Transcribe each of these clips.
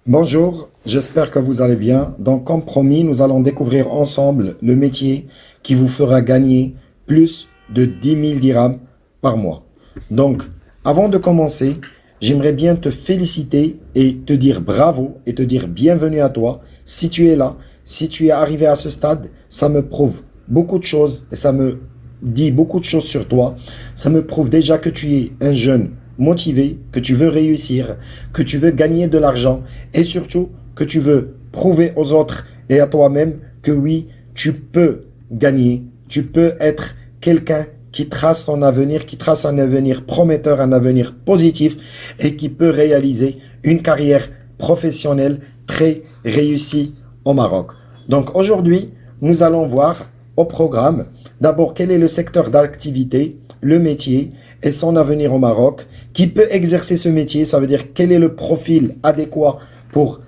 Bonjour, j'espère que vous allez bien. Donc, comme promis, nous allons découvrir ensemble le métier qui vous fera gagner plus de 10 000 dirhams par mois. Donc, avant de commencer, j'aimerais bien te féliciter et te dire bravo et te dire bienvenue à toi. Si tu es là, si tu es arrivé à ce stade, ça me prouve beaucoup de choses et ça me dit beaucoup de choses sur toi. Ça me prouve déjà que tu es un jeune motivé, que tu veux réussir, que tu veux gagner de l'argent et surtout que tu veux prouver aux autres et à toi-même que oui, tu peux gagner, tu peux être quelqu'un qui trace son avenir, qui trace un avenir prometteur, un avenir positif et qui peut réaliser une carrière professionnelle très réussie au Maroc. Donc aujourd'hui, nous allons voir au programme d'abord quel est le secteur d'activité, le métier et son avenir au Maroc, qui peut exercer ce métier, ça veut dire quel est le profil adéquat pour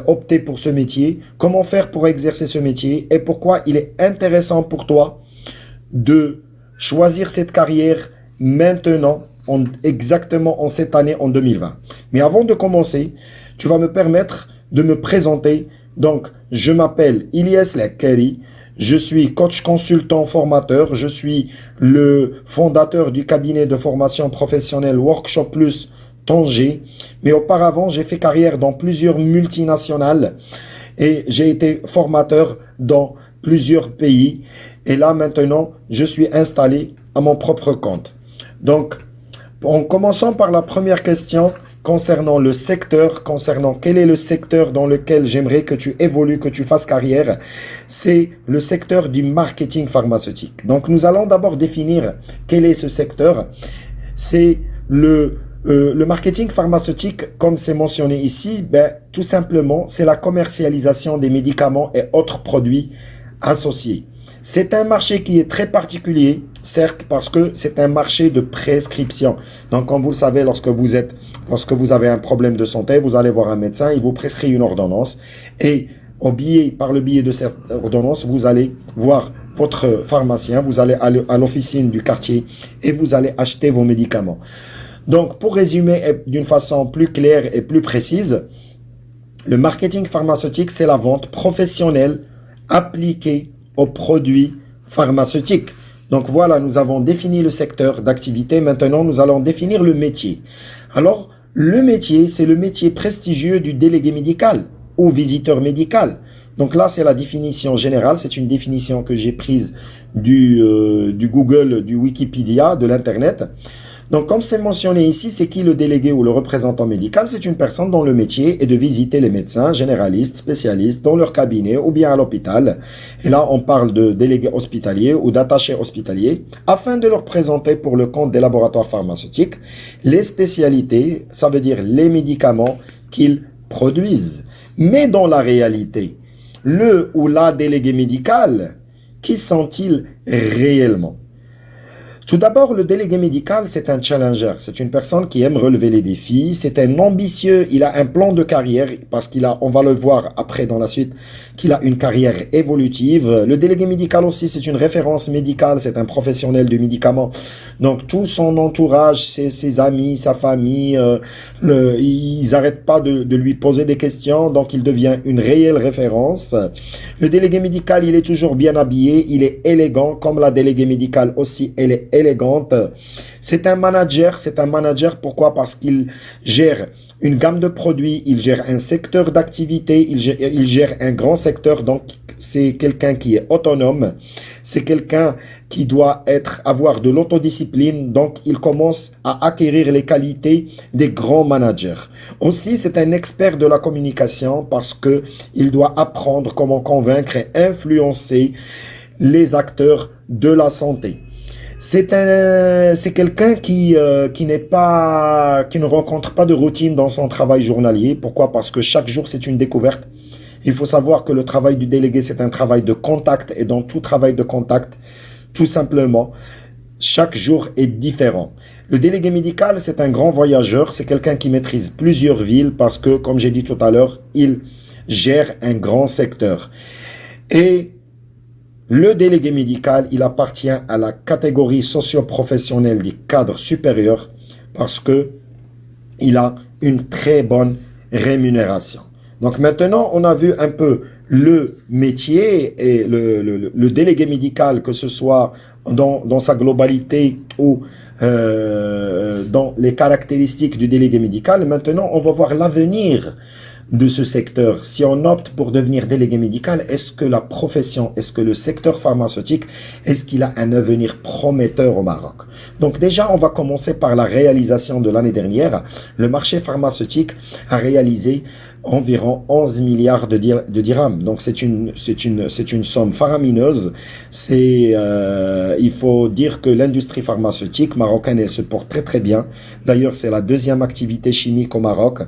opter pour ce métier, comment faire pour exercer ce métier et pourquoi il est intéressant pour toi de choisir cette carrière maintenant, exactement en cette année, en 2020. Mais avant de commencer, tu vas me permettre de me présenter. Donc, je m'appelle Ilyes Lekeri. Je suis coach consultant formateur. Je suis le fondateur du cabinet de formation professionnelle Workshop Plus Tanger. Mais auparavant, j'ai fait carrière dans plusieurs multinationales et j'ai été formateur dans plusieurs pays. Et là, maintenant, je suis installé à mon propre compte. Donc, en commençant par la première question concernant le secteur, concernant quel est le secteur dans lequel j'aimerais que tu évolues, que tu fasses carrière, c'est le secteur du marketing pharmaceutique. Donc, nous allons d'abord définir quel est ce secteur. C'est le marketing pharmaceutique, comme c'est mentionné ici, tout simplement, c'est la commercialisation des médicaments et autres produits associés. C'est un marché qui est très particulier, certes, parce que c'est un marché de prescription. Donc, comme vous le savez, lorsque vous avez un problème de santé, vous allez voir un médecin, il vous prescrit une ordonnance et par le biais de cette ordonnance, vous allez voir votre pharmacien, vous allez aller à l'officine du quartier et vous allez acheter vos médicaments. Donc, pour résumer d'une façon plus claire et plus précise, le marketing pharmaceutique, c'est la vente professionnelle appliquée aux produits pharmaceutiques. Donc voilà, nous avons défini le secteur d'activité. Maintenant, nous allons définir le métier. Alors, le métier, c'est le métier prestigieux du délégué médical ou visiteur médical. Donc là, c'est la définition générale. C'est une définition que j'ai prise du Google, du Wikipédia, de l'Internet. Donc, comme c'est mentionné ici, c'est qui le délégué ou le représentant médical? C'est une personne dont le métier est de visiter les médecins, généralistes, spécialistes dans leur cabinet ou bien à l'hôpital. Et là, on parle de délégué hospitalier ou d'attaché hospitalier afin de leur présenter pour le compte des laboratoires pharmaceutiques les spécialités, ça veut dire les médicaments qu'ils produisent. Mais dans la réalité, le ou la délégué médical, qui sont-ils réellement? Tout d'abord, le délégué médical, c'est un challenger. C'est une personne qui aime relever les défis. C'est un ambitieux. Il a un plan de carrière parce on va le voir après dans la suite, qu'il a une carrière évolutive. Le délégué médical aussi, c'est une référence médicale. C'est un professionnel du médicament. Donc, tout son entourage, ses amis, sa famille, ils n'arrêtent pas de lui poser des questions. Donc, il devient une réelle référence. Le délégué médical, il est toujours bien habillé. Il est élégant, comme la déléguée médicale aussi, elle est élégante. C'est un manager, pourquoi? Parce qu'il gère une gamme de produits, il gère un secteur d'activité, il gère un grand secteur, donc c'est quelqu'un qui est autonome, c'est quelqu'un qui doit avoir de l'autodiscipline, donc il commence à acquérir les qualités des grands managers. Aussi, c'est un expert de la communication parce que il doit apprendre comment convaincre et influencer les acteurs de la santé. C'est quelqu'un qui ne rencontre pas de routine dans son travail journalier. Pourquoi? Parce que chaque jour, c'est une découverte. Il faut savoir que le travail du délégué, c'est un travail de contact. Et dans tout travail de contact, tout simplement, chaque jour est différent. Le délégué médical, c'est un grand voyageur. C'est quelqu'un qui maîtrise plusieurs villes parce que, comme j'ai dit tout à l'heure, il gère un grand secteur. Et le délégué médical, il appartient à la catégorie socio-professionnelle des cadres supérieurs parce que il a une très bonne rémunération. Donc maintenant, on a vu un peu le métier et le délégué médical, que ce soit dans sa globalité ou dans les caractéristiques du délégué médical. Maintenant, on va voir l'avenir de ce secteur. Si on opte pour devenir délégué médical, est-ce que la profession, est-ce que le secteur pharmaceutique, est-ce qu'il a un avenir prometteur au Maroc? Donc déjà, on va commencer par la réalisation de l'année dernière. Le marché pharmaceutique a réalisé environ 11 milliards de dirhams. Donc c'est une somme faramineuse. Il faut dire que l'industrie pharmaceutique marocaine, elle se porte très très bien. D'ailleurs, c'est la deuxième activité chimique au Maroc.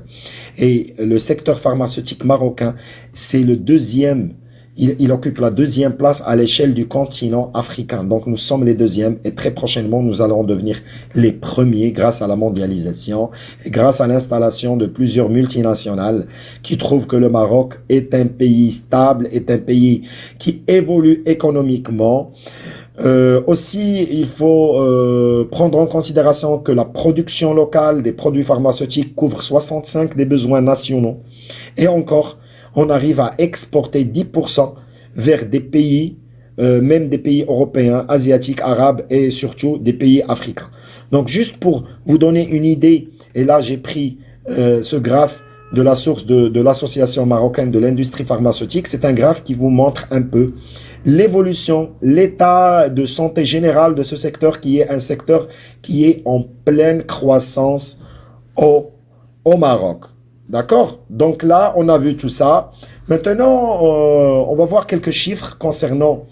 Et le secteur pharmaceutique marocain, c'est le deuxième. Il occupe la deuxième place à l'échelle du continent africain. Donc nous sommes les deuxièmes et très prochainement nous allons devenir les premiers grâce à la mondialisation et grâce à l'installation de plusieurs multinationales qui trouvent que le Maroc est un pays stable, est un pays qui évolue économiquement. Aussi, il faut prendre en considération que la production locale des produits pharmaceutiques couvre 65 des besoins nationaux. Et encore, on arrive à exporter 10% vers des pays, même des pays européens, asiatiques, arabes et surtout des pays africains. Donc juste pour vous donner une idée, et là j'ai pris ce graphe de la source de l'association marocaine de l'industrie pharmaceutique, c'est un graphe qui vous montre un peu l'évolution, l'état de santé générale de ce secteur qui est un secteur qui est en pleine croissance au Maroc. D'accord? Donc là, on a vu tout ça. Maintenant, on va voir quelques chiffres concernant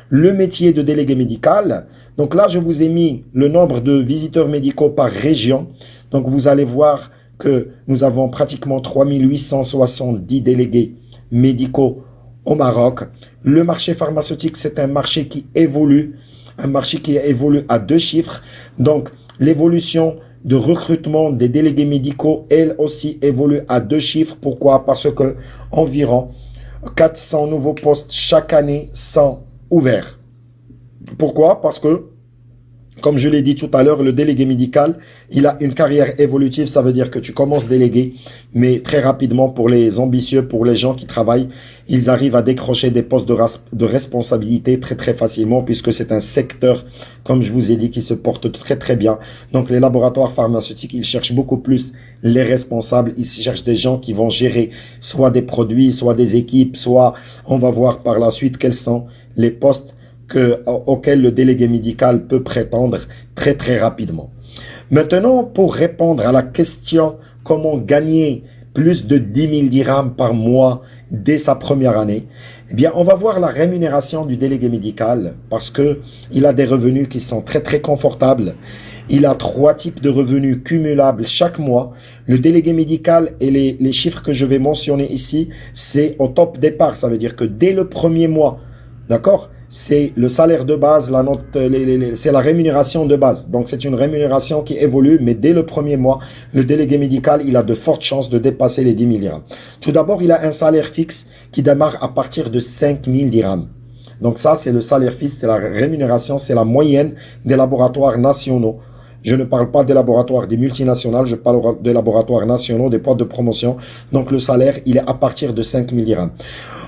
le métier de délégué médical. Donc là, je vous ai mis le nombre de visiteurs médicaux par région. Donc vous allez voir que nous avons pratiquement 3870 délégués médicaux au Maroc. Le marché pharmaceutique, c'est un marché qui évolue à deux chiffres. Donc l'évolution de recrutement des délégués médicaux, elle aussi évolue à deux chiffres. Pourquoi? Parce que environ 400 nouveaux postes chaque année sont ouverts. Pourquoi? Parce que, comme je l'ai dit tout à l'heure, le délégué médical, il a une carrière évolutive. Ça veut dire que tu commences délégué, mais très rapidement, pour les ambitieux, pour les gens qui travaillent, ils arrivent à décrocher des postes de responsabilité très très facilement, puisque c'est un secteur, comme je vous ai dit, qui se porte très très bien. Donc les laboratoires pharmaceutiques, ils cherchent beaucoup plus les responsables. Ils cherchent des gens qui vont gérer soit des produits, soit des équipes, soit on va voir par la suite quels sont les postes auquel le délégué médical peut prétendre très très rapidement. Maintenant, pour répondre à la question comment gagner plus de 10 000 dirhams par mois dès sa première année, eh bien, on va voir la rémunération du délégué médical parce que il a des revenus qui sont très très confortables. Il a 3 types de revenus cumulables chaque mois. Le délégué médical et les chiffres que je vais mentionner ici, c'est au top départ. Ça veut dire que dès le premier mois, d'accord, c'est le salaire de base, c'est la rémunération de base. Donc, c'est une rémunération qui évolue, mais dès le premier mois, le délégué médical, il a de fortes chances de dépasser les 10 000 dirhams. Tout d'abord, il a un salaire fixe qui démarre à partir de 5 000 dirhams. Donc ça, c'est le salaire fixe, c'est la rémunération, c'est la moyenne des laboratoires nationaux. Je ne parle pas des laboratoires des multinationales, je parle des laboratoires nationaux, des postes de promotion. Donc, le salaire, il est à partir de 5 000 dirhams.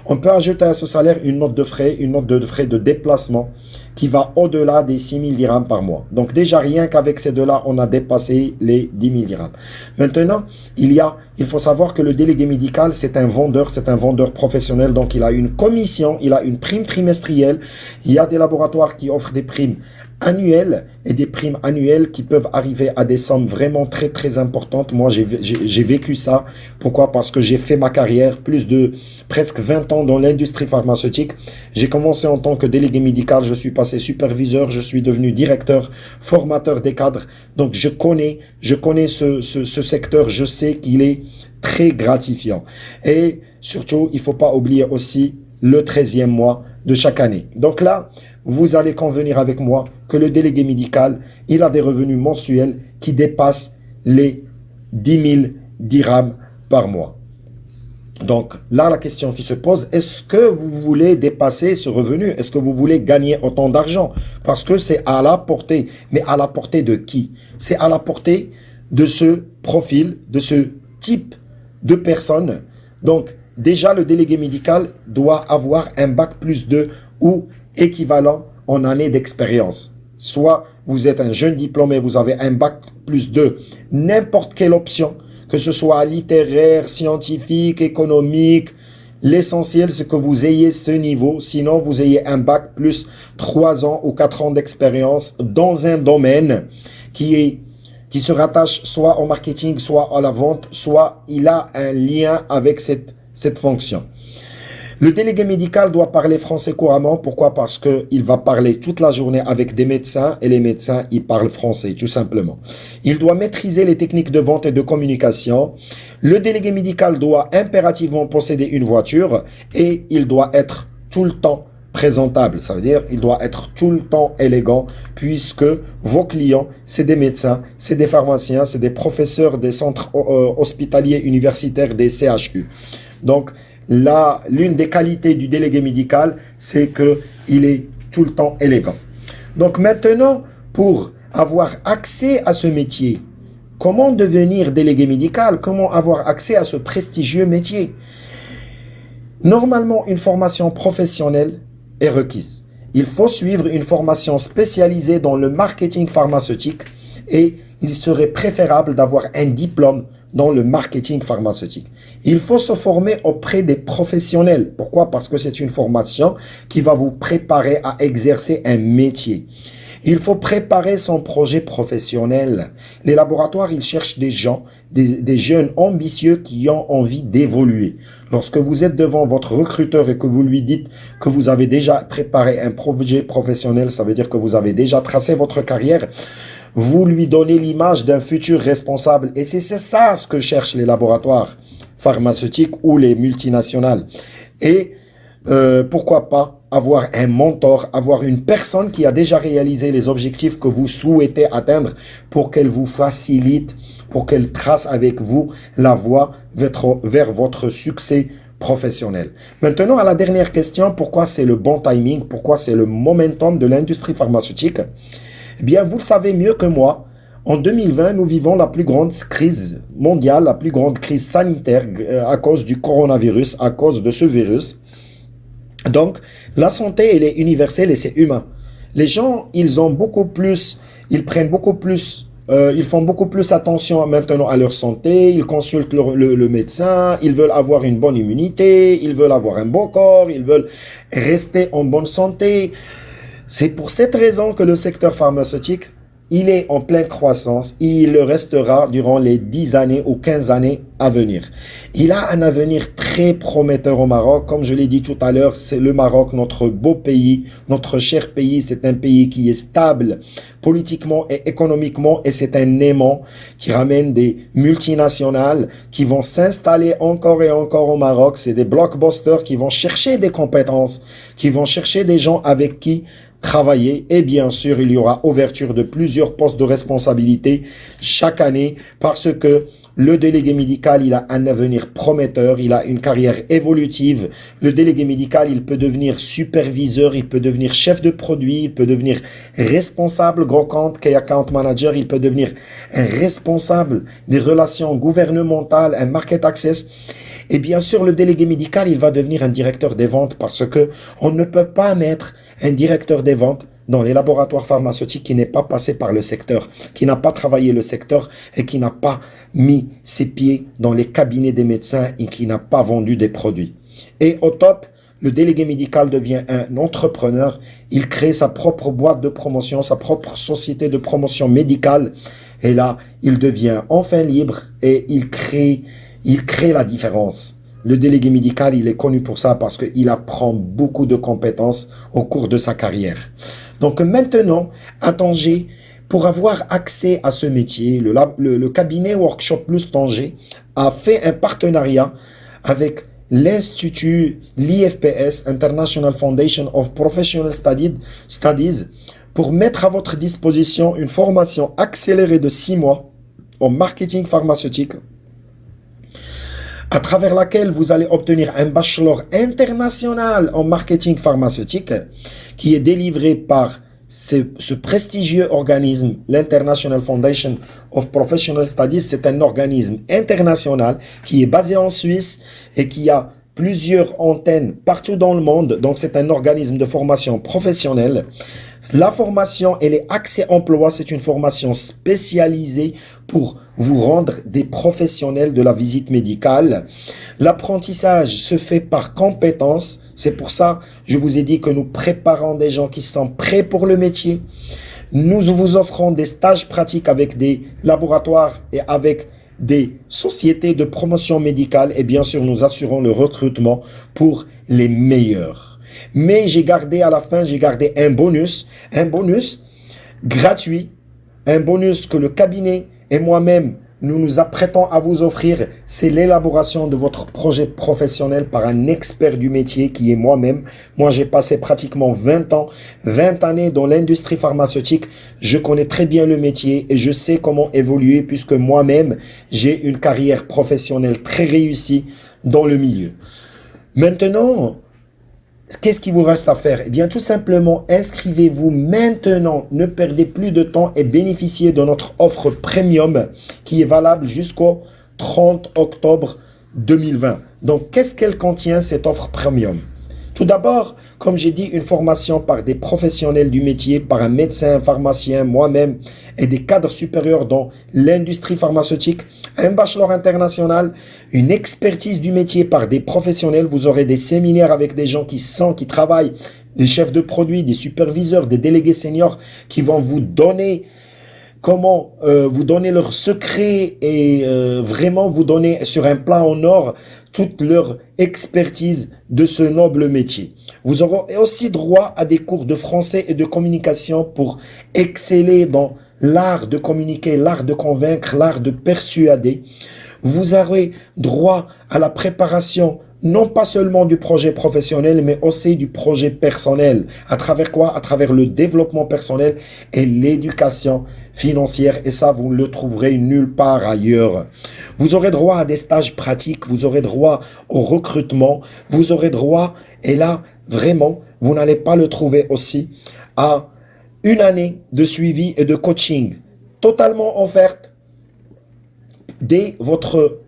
On peut ajouter à ce salaire une note de frais de déplacement qui va au-delà des 6 000 dirhams par mois. Donc déjà, rien qu'avec ces deux-là, on a dépassé les 10 000 dirhams. Maintenant, il faut savoir que le délégué médical, c'est un vendeur professionnel. Donc il a une commission, il a une prime trimestrielle. Il y a des laboratoires qui offrent des primes annuelles et des primes annuelles qui peuvent arriver à des sommes vraiment très très importantes. Moi, j'ai vécu ça. Pourquoi? Parce que j'ai fait ma carrière, plus de presque 20 ans dans l'industrie pharmaceutique. J'ai commencé en tant que délégué médical, je suis passé superviseur, je suis devenu directeur, formateur des cadres. Donc je connais ce secteur, je sais qu'il est très gratifiant. Et surtout, il faut pas oublier aussi le 13e mois de chaque année. Donc là, vous allez convenir avec moi que le délégué médical, il a des revenus mensuels qui dépassent les 10 000 dirhams par mois. Donc là, la question qui se pose, est-ce que vous voulez dépasser ce revenu? Est-ce que vous voulez gagner autant d'argent? Parce que c'est à la portée. Mais à la portée de qui? C'est à la portée de ce profil, de ce type de personne. Donc, déjà le délégué médical doit avoir un bac plus 2 ou équivalent en année d'expérience. Soit vous êtes un jeune diplômé, vous avez un bac plus 2, n'importe quelle option, que ce soit littéraire, scientifique, économique, l'essentiel c'est que vous ayez ce niveau, sinon vous ayez un bac plus 3 ans ou 4 ans d'expérience dans un domaine qui se rattache soit au marketing, soit à la vente, soit il a un lien avec cette fonction. Le délégué médical doit parler français couramment. Pourquoi? Parce qu'il va parler toute la journée avec des médecins et les médecins, ils parlent français, tout simplement. Il doit maîtriser les techniques de vente et de communication. Le délégué médical doit impérativement posséder une voiture et il doit être tout le temps présentable. Ça veut dire il doit être tout le temps élégant puisque vos clients, c'est des médecins, c'est des pharmaciens, c'est des professeurs des centres hospitaliers universitaires des CHU. Donc, l'une des qualités du délégué médical, c'est qu'il est tout le temps élégant. Donc maintenant, pour avoir accès à ce métier, comment devenir délégué médical? Comment avoir accès à ce prestigieux métier? Normalement, une formation professionnelle est requise. Il faut suivre une formation spécialisée dans le marketing pharmaceutique et il serait préférable d'avoir un diplôme dans le marketing pharmaceutique. Il faut se former auprès des professionnels. Pourquoi? Parce que c'est une formation qui va vous préparer à exercer un métier. Il faut préparer son projet professionnel. Les laboratoires, ils cherchent des gens, des jeunes ambitieux qui ont envie d'évoluer. Lorsque vous êtes devant votre recruteur et que vous lui dites que vous avez déjà préparé un projet professionnel, ça veut dire que vous avez déjà tracé votre carrière, vous lui donnez l'image d'un futur responsable. Et c'est ça ce que cherchent les laboratoires pharmaceutiques ou les multinationales. Et pourquoi pas avoir un mentor, avoir une personne qui a déjà réalisé les objectifs que vous souhaitez atteindre pour qu'elle vous facilite, pour qu'elle trace avec vous la voie vers votre succès professionnel. Maintenant, à la dernière question, pourquoi c'est le bon timing, pourquoi c'est le momentum de l'industrie pharmaceutique? Eh bien, vous le savez mieux que moi, en 2020, nous vivons la plus grande crise mondiale, la plus grande crise sanitaire à cause du coronavirus, à cause de ce virus. Donc, la santé, elle est universelle et c'est humain. Les gens, ils font beaucoup plus attention maintenant à leur santé, ils consultent le médecin, ils veulent avoir une bonne immunité, ils veulent avoir un bon corps, ils veulent rester en bonne santé. C'est pour cette raison que le secteur pharmaceutique, il est en pleine croissance et il le restera durant les 10 années ou 15 années à venir. Il a un avenir très prometteur au Maroc. Comme je l'ai dit tout à l'heure, c'est le Maroc, notre beau pays, notre cher pays. C'est un pays qui est stable politiquement et économiquement et c'est un aimant qui ramène des multinationales qui vont s'installer encore et encore au Maroc. C'est des blockbusters qui vont chercher des compétences, qui vont chercher des gens avec qui travailler et bien sûr il y aura ouverture de plusieurs postes de responsabilité chaque année parce que le délégué médical il a un avenir prometteur, il a une carrière évolutive. Le délégué médical il peut devenir superviseur, il peut devenir chef de produit, il peut devenir responsable gros compte, key account manager, il peut devenir un responsable des relations gouvernementales, un market access. Et bien sûr, le délégué médical, il va devenir un directeur des ventes parce que on ne peut pas mettre un directeur des ventes dans les laboratoires pharmaceutiques qui n'est pas passé par le secteur, qui n'a pas travaillé le secteur et qui n'a pas mis ses pieds dans les cabinets des médecins et qui n'a pas vendu des produits. Et au top, le délégué médical devient un entrepreneur. Il crée sa propre boîte de promotion, sa propre société de promotion médicale. Et là, il devient enfin libre et il crée la différence. Le délégué médical, il est connu pour ça parce qu'il apprend beaucoup de compétences au cours de sa carrière. Donc maintenant, à Tanger, pour avoir accès à ce métier, le cabinet Workshop Plus Tanger a fait un partenariat avec l'Institut, l'IFPS, International Foundation of Professional Studies, pour mettre à votre disposition une formation accélérée de 6 mois en marketing pharmaceutique, à travers laquelle vous allez obtenir un bachelor international en marketing pharmaceutique qui est délivré par ce prestigieux organisme, l'International Foundation of Professional Studies. C'est un organisme international qui est basé en Suisse et qui a plusieurs antennes partout dans le monde. Donc, c'est un organisme de formation professionnelle. La formation, elle est accès emploi. C'est une formation spécialisée pour vous rendre des professionnels de la visite médicale. L'apprentissage se fait par compétence. C'est pour ça, je vous ai dit que nous préparons des gens qui sont prêts pour le métier. Nous vous offrons des stages pratiques avec des laboratoires et avec des sociétés de promotion médicale. Et bien sûr, nous assurons le recrutement pour les meilleurs. Mais j'ai gardé à la fin, j'ai gardé un bonus gratuit, un bonus que le cabinet et moi-même, nous nous apprêtons à vous offrir. C'est l'élaboration de votre projet professionnel par un expert du métier qui est moi-même. Moi, j'ai passé pratiquement 20 années dans l'industrie pharmaceutique. Je connais très bien le métier et je sais comment évoluer puisque moi-même, j'ai une carrière professionnelle très réussie dans le milieu. Maintenant, qu'est-ce qu'il vous reste à faire? Eh bien, tout simplement, inscrivez-vous maintenant. Ne perdez plus de temps et bénéficiez de notre offre premium qui est valable jusqu'au 30 octobre 2020. Donc, qu'est-ce qu'elle contient, cette offre premium? Tout d'abord, comme j'ai dit, une formation par des professionnels du métier, par un médecin, un pharmacien, moi-même, et des cadres supérieurs dans l'industrie pharmaceutique, un bachelor international, une expertise du métier par des professionnels. Vous aurez des séminaires avec des gens qui travaillent, des chefs de produits, des superviseurs, des délégués seniors qui vont vous donner comment vous donner leurs secrets et vraiment vous donner sur un plan en or toute leur expertise de ce noble métier. Vous aurez aussi droit à des cours de français et de communication pour exceller dans l'art de communiquer, l'art de convaincre, l'art de persuader. Vous aurez droit à la préparation non pas seulement du projet professionnel, mais aussi du projet personnel. À travers quoi? À travers le développement personnel et l'éducation financière. Et ça, vous ne le trouverez nulle part ailleurs. Vous aurez droit à des stages pratiques, vous aurez droit au recrutement, vous aurez droit, et là, vraiment, vous n'allez pas le trouver aussi, à une année de suivi et de coaching totalement offerte dès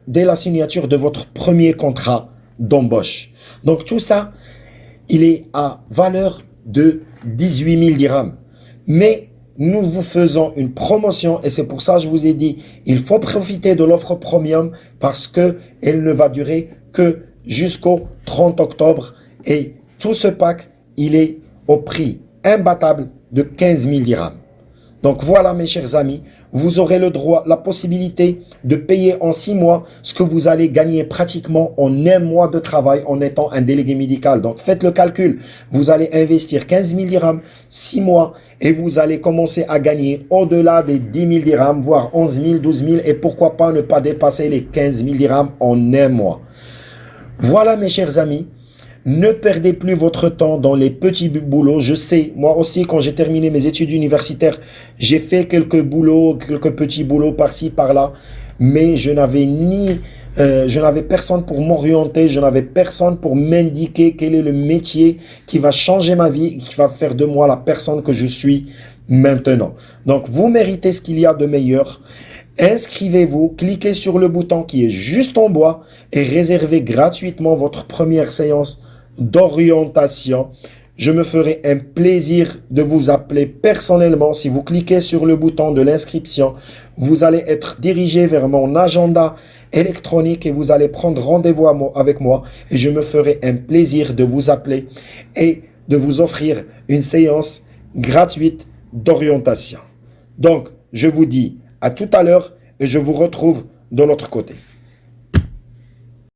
la signature de votre premier contrat d'embauche. Donc tout ça, il est à valeur de 18 000 dirhams. Mais nous vous faisons une promotion et c'est pour ça que je vous ai dit, il faut profiter de l'offre premium parce que elle ne va durer que jusqu'au 30 octobre et tout ce pack, il est au prix imbattable de 15 000 dirhams. Donc voilà mes chers amis, vous aurez le droit, la possibilité de payer en 6 mois ce que vous allez gagner pratiquement en 1 mois de travail en étant un délégué médical. Donc faites le calcul, vous allez investir 15 000 dirhams, 6 mois et vous allez commencer à gagner au-delà des 10 000 dirhams, voire 11 000, 12 000 et pourquoi pas ne pas dépasser les 15 000 dirhams en 1 mois. Voilà mes chers amis. Ne perdez plus votre temps dans les petits boulots. Je sais, moi aussi, quand j'ai terminé mes études universitaires, j'ai fait quelques petits boulots par-ci, par-là, mais je n'avais personne pour m'orienter, je n'avais personne pour m'indiquer quel est le métier qui va changer ma vie, qui va faire de moi la personne que je suis maintenant. Donc, vous méritez ce qu'il y a de meilleur. Inscrivez-vous, cliquez sur le bouton qui est juste en bas et réservez gratuitement votre première séance d'orientation. Je me ferai un plaisir de vous appeler personnellement. Si vous cliquez sur le bouton de l'inscription, vous allez être dirigé vers mon agenda électronique et vous allez prendre rendez-vous avec moi et je me ferai un plaisir de vous appeler et de vous offrir une séance gratuite d'orientation. Donc, je vous dis à tout à l'heure et je vous retrouve de l'autre côté.